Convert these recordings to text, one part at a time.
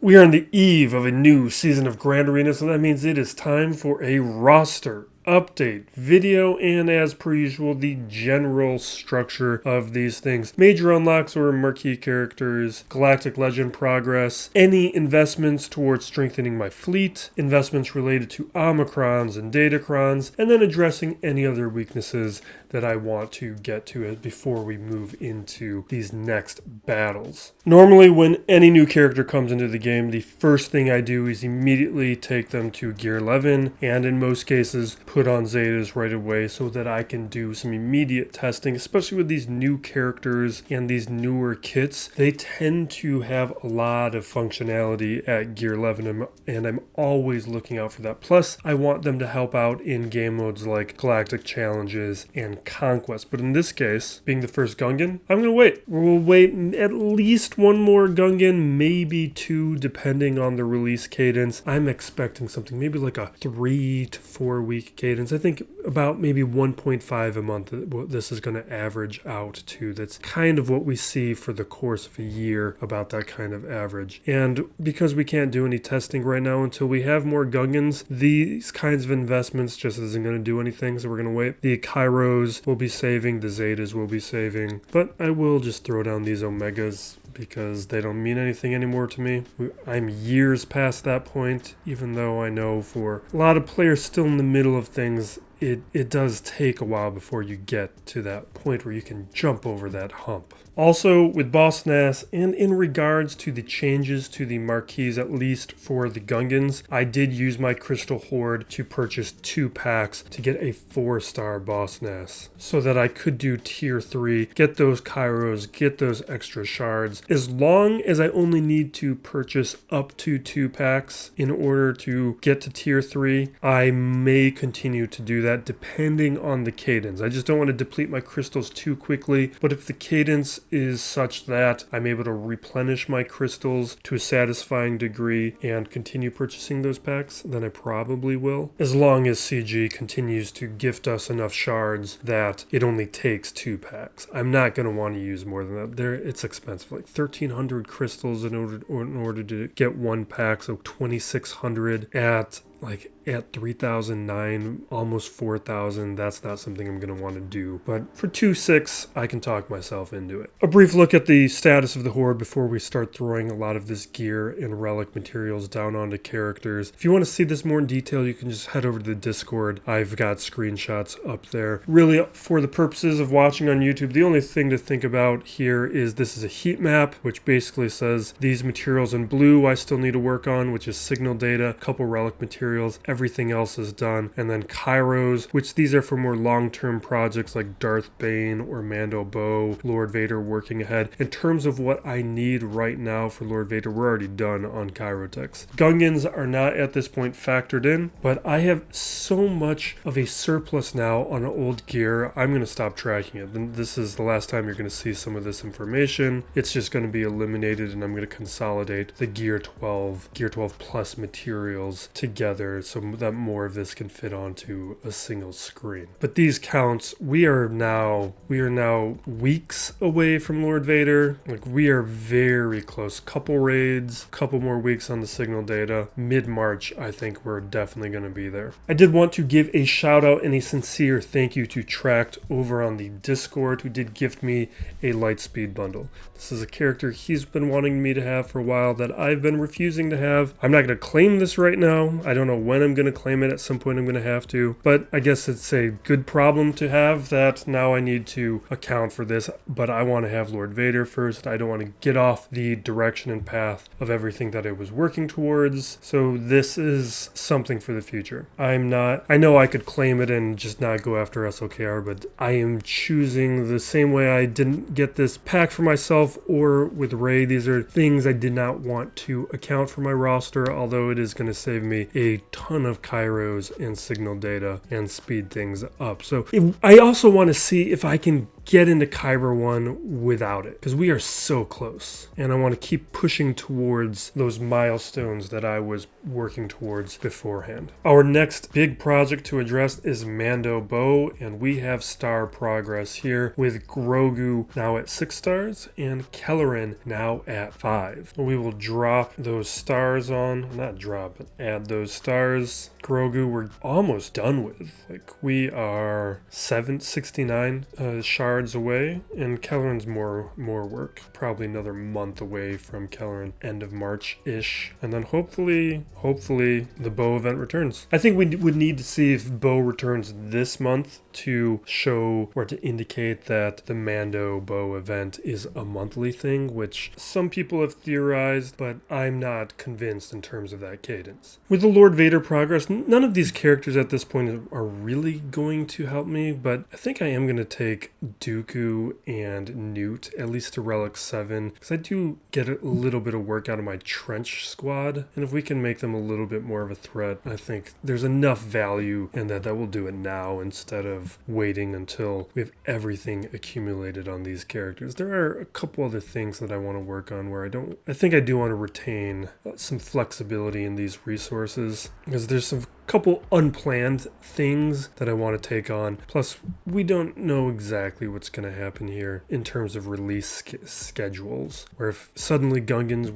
We are on the eve of a new season of Grand Arena, so that means it is time for a roster update video, and as per usual, the general structure of these things. Major unlocks or marquee characters, Galactic Legend progress, any investments towards strengthening my fleet, investments related to Omicrons and Datacrons, and then addressing any other weaknesses that I want to get to it before we move into these next battles. Normally, when any new character comes into the game, the first thing I do is immediately take them to Gear 11, and in most cases, put on Zetas right away so that I can do some immediate testing, especially with these new characters and these newer kits. They tend to have a lot of functionality at Gear 11, and I'm always looking out for that. Plus, I want them to help out in game modes like Galactic Challenges and Conquest. But in this case, being the first Gungan, I'm going to wait. We'll wait at least one more Gungan, maybe two, depending on the release cadence. I'm expecting something maybe like a 3 to 4 week cadence. I think about maybe 1.5 a month this is going to average out to. That's kind of what we see for the course of a year, about that kind of average. And because we can't do any testing right now until we have more Gungans, these kinds of investments just isn't going to do anything, so we're going to wait. The Kairos will be saving, the Zetas will be saving, but I will just throw down these Omegas because they don't mean anything anymore to me. I'm years past that point, even though I know for a lot of players still in the middle of things, it does take a while before you get to that point where you can jump over that hump. Also, with Boss Nass, and in regards to the changes to the Marquees, at least for the Gungans, I did use my Crystal Hoard to purchase 2 packs to get a 4-star Boss Nass, so that I could do Tier 3, get those Kairos, get those extra shards. As long as I only need to purchase up to 2 packs in order to get to Tier 3, I may continue to do that depending on the cadence. I just don't want to deplete my crystals too quickly, but if the cadence is such that I'm able to replenish my crystals to a satisfying degree and continue purchasing those packs, then I probably will. As long as CG continues to gift us enough shards that it only takes 2 packs. I'm not going to want to use more than that. It's expensive, like 1,300 crystals in order to get 1 pack, so 2,600 at 3,009, almost 4,000, that's not something I'm going to want to do. But for 2.6, I can talk myself into it. A brief look at the status of the Hoard before we start throwing a lot of this gear and relic materials down onto characters. If you want to see this more in detail, you can just head over to the Discord. I've got screenshots up there. Really, for the purposes of watching on YouTube, the only thing to think about here is this is a heat map, which basically says these materials in blue I still need to work on, which is signal data, a couple relic materials, everything else is done, and then Kairos, which these are for more long-term projects like Darth Bane or Mando Bo, Lord Vader working ahead. In terms of what I need right now for Lord Vader, we're already done on Kairotex. Gungans are not at this point factored in, but I have so much of a surplus now on old gear, I'm going to stop tracking it. Then this is the last time you're going to see some of this information. It's just going to be eliminated, and I'm going to consolidate the Gear 12 plus materials together so that more of this can fit onto a single screen. But these counts, we are now weeks away from Lord Vader. Like, we are very close. Couple raids, couple more weeks on the signal data. Mid-March, I think we're definitely going to be there. I did want to give a shout out and a sincere thank you to Tract over on the Discord, who did gift me a Lightspeed bundle. This is a character he's been wanting me to have for a while that I've been refusing to have. I'm not going to claim this right now. I don't know when I'm going to claim it. At some point I'm going to have to, but I guess it's a good problem to have that now I need to account for this. But I want to have Lord Vader first. I don't want to get off the direction and path of everything that I was working towards, so this is something for the future. I know I could claim it and just not go after SLKR, but I am choosing the same way I didn't get this pack for myself or with Ray. These are things I did not want to account for my roster, although it is going to save me a ton of Kairos and signal data and speed things up. So I also want to see if I can get into Kyber 1 without it, because we are so close. And I want to keep pushing towards those milestones that I was working towards beforehand. Our next big project to address is Mando Bo, and we have star progress here with Grogu now at 6 stars and Kelleran now at 5. We will drop those stars on, not drop, but add those stars. Grogu we're almost done with. Like, we are 769 shards away, and Kelleran's more work. Probably another month away from Kelleran, end of March-ish. And then hopefully the Bo event returns. I think we would need to see if Bo returns this month to show or to indicate that the Mando Bo event is a monthly thing, which some people have theorized, but I'm not convinced in terms of that cadence. With the Lord Vader progress, none of these characters at this point are really going to help me, but I think I am going to take Dooku and Newt, at least to Relic 7, because I do get a little bit of work out of my trench squad, and if we can make them a little bit more of a threat, I think there's enough value in that we'll do it now instead of waiting until we have everything accumulated on these characters. There are a couple other things that I want to work on where I think I do want to retain some flexibility in these resources, because there's some couple unplanned things that I want to take on. Plus, we don't know exactly what's going to happen here in terms of release schedules. Or if suddenly Gungans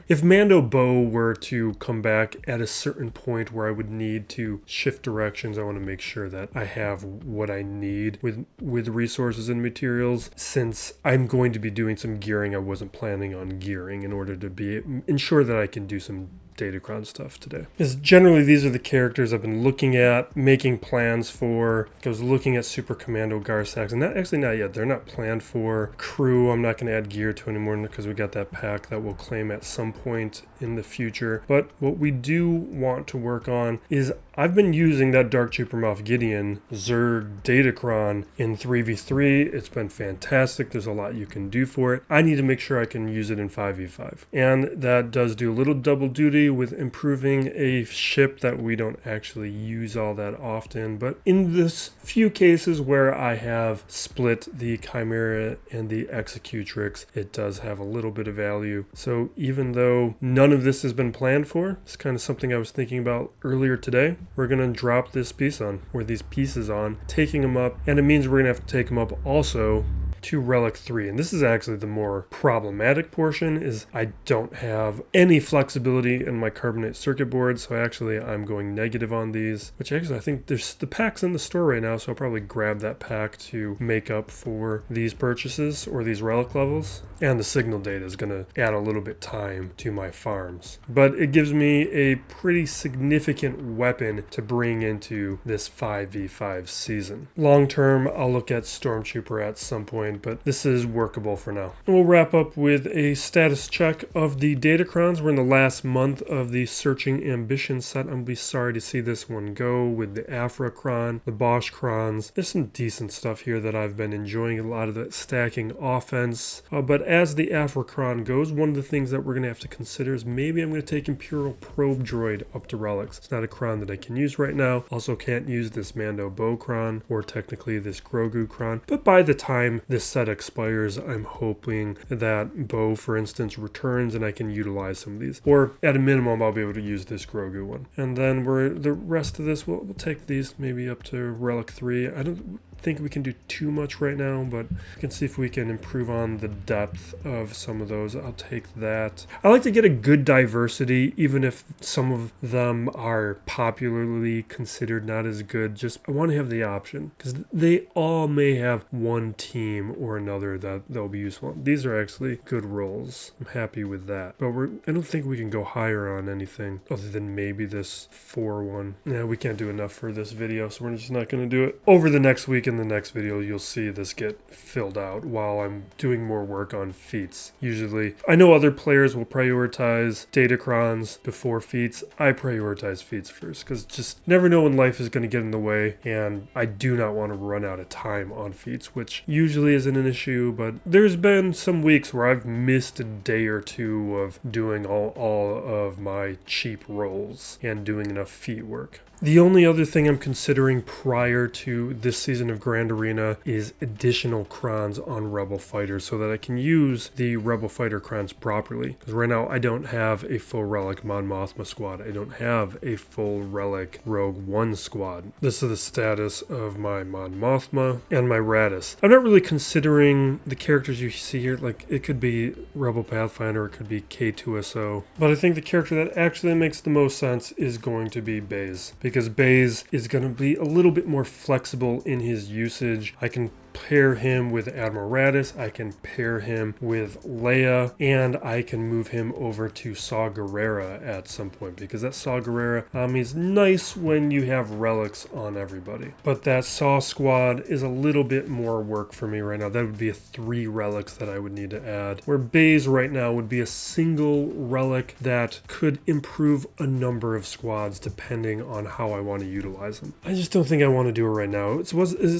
if Mando Bo were to come back at a certain point where I would need to shift directions, I want to make sure that I have what I need with resources and materials, since I'm going to be doing some gearing I wasn't planning on gearing in order to ensure that I can do some Datacron stuff today. Because generally these are the characters I've been looking at, making plans for. I was looking at Super Commando Garsax, and not yet. They're not planned for. Crew, I'm not going to add gear to anymore because we got that pack that we'll claim at some point in the future. But what we do want to work on is I've been using that Dark Trooper Moff Gideon Zerg Datacron in 3v3. It's been fantastic. There's a lot you can do for it. I need to make sure I can use it in 5v5. And that does do a little double duty with improving a ship that we don't actually use all that often. But in this few cases where I have split the Chimera and the Executrix, it does have a little bit of value. So even though none of this has been planned for, it's kind of something I was thinking about earlier today. We're going to drop this piece on, or these pieces on, taking them up, and it means we're going to have to take them up also to Relic 3. And this is actually the more problematic portion, is I don't have any flexibility in my carbonate circuit board, so I'm going negative on these, which actually I think there's the pack's in the store right now, so I'll probably grab that pack to make up for these purchases or these relic levels. And the signal data is going to add a little bit time to my farms. But it gives me a pretty significant weapon to bring into this 5v5 season. Long term, I'll look at Stormtrooper at some point, but this is workable for now. And we'll wrap up with a status check of the Datacrons. We're in the last month of the Searching Ambition set. I'm going to be sorry to see this one go with the Afra-Cron, the Bosch Crons. There's some decent stuff here that I've been enjoying, a lot of the stacking offense. But as the Afra-Cron goes, one of the things that we're going to have to consider is maybe I'm going to take Imperial Probe Droid up to Relics. It's not a Cron that I can use right now. Also can't use this Mando Bo Cron, or technically this Grogu Cron. But by the time this set expires, I'm hoping that Bo, for instance, returns and I can utilize some of these. Or at a minimum, I'll be able to use this Grogu one. And then the rest of this, we'll take these maybe up to Relic 3. I don't think we can do too much right now, but we can see if we can improve on the depth of some of those. I'll take that. I like to get a good diversity, even if some of them are popularly considered not as good. Just I want to have the option, because they all may have one team or another that they'll be useful. These are actually good rolls. I'm happy with that. But I don't think we can go higher on anything other than maybe this 4-1. Yeah, we can't do enough for this video, so we're just not going to do it. Over the next week in the next video, you'll see this get filled out while I'm doing more work on feats. Usually, I know other players will prioritize Datacrons before feats. I prioritize feats first, because just never know when life is going to get in the way, and I do not want to run out of time on feats, which usually isn't an issue, but there's been some weeks where I've missed a day or two of doing all of my cheap rolls and doing enough feat work. The only other thing I'm considering prior to this season of Grand Arena is additional crons on Rebel Fighters so that I can use the Rebel Fighter crons properly. Because right now I don't have a full Relic Mon Mothma squad. I don't have a full Relic Rogue One squad. This is the status of my Mon Mothma and my Radis. I'm not really considering the characters you see here. Like, it could be Rebel Pathfinder, it could be K2SO. But I think the character that actually makes the most sense is going to be Baze. Because Baze is going to be a little bit more flexible in his usage. I can pair him with Admiral Radis, I can pair him with Leia, and I can move him over to Saw Gerrera at some point, because that Saw Gerrera is nice when you have relics on everybody. But that Saw squad is a little bit more work for me right now. That would be 3 relics that I would need to add, where Baze right now would be a single relic that could improve a number of squads depending on how I want to utilize them. I just don't think I want to do it right now. It's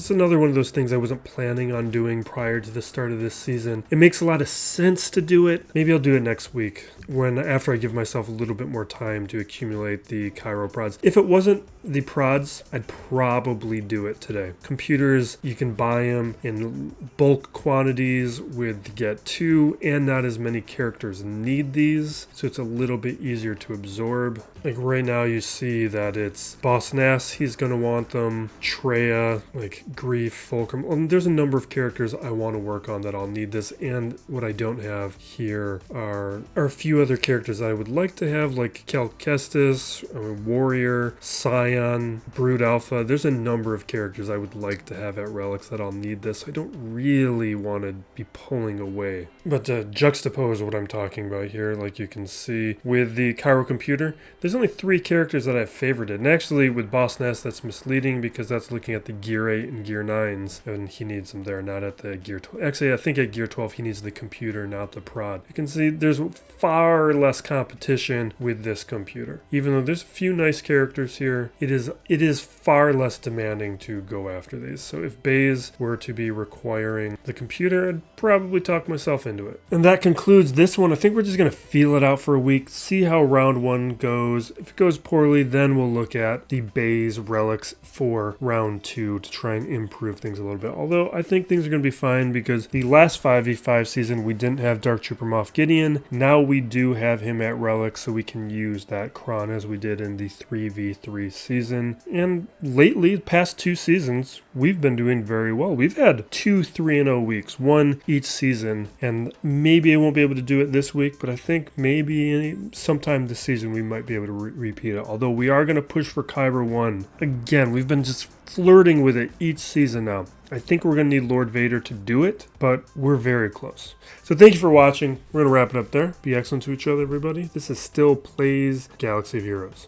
another one of those things I wasn't planning on doing prior to the start of this season. It makes a lot of sense to do it. Maybe I'll do it next week, after I give myself a little bit more time to accumulate the Cairo prods. If it wasn't the prods, I'd probably do it today. Computers, you can buy them in bulk quantities with Get 2, and not as many characters need these, so it's a little bit easier to absorb. Like right now you see that it's Boss Nass, he's going to want them, Treya, like Grief, Fulcrum. There's a number of characters I want to work on that I'll need this, and what I don't have here are a few other characters I would like to have, like Cal Kestis, Warrior, Scion, Brood Alpha. There's a number of characters I would like to have at Relics that I'll need this. I don't really want to be pulling away. But to juxtapose what I'm talking about here, like you can see with the Cairo computer, there's only 3 characters that I've favorited. And actually with Boss Nass, that's misleading because that's looking at the Gear 8 and Gear 9s, and he needs them there, not at the Gear 12. Actually, I think at Gear 12 he needs the computer, not the prod. You can see there's far less competition with this computer. Even though there's a few nice characters here, it is far less demanding to go after these. So if Baze were to be requiring the computer, I'd probably talk myself into it. And that concludes this one. I think we're just going to feel it out for a week, see how round 1 goes. If it goes poorly, then we'll look at the Baze relics for round 2 to try and improve things a little bit. Although I think things are going to be fine because the last 5v5 season we didn't have Dark Trooper Moff Gideon. Now we do have him at relics, so we can use that Cron as we did in the 3v3 season. And lately, past 2 seasons, we've been doing very well. We've had 2 3-0 weeks, 1 each season, and maybe I won't be able to do it this week, but I think maybe sometime this season we might be able to repeat it. Although we are going to push for Kyber 1. Again, we've been just flirting with it each season now. I think we're going to need Lord Vader to do it, but we're very close. So thank you for watching. We're going to wrap it up there. Be excellent to each other, everybody. This is still Plays Galaxy of Heroes.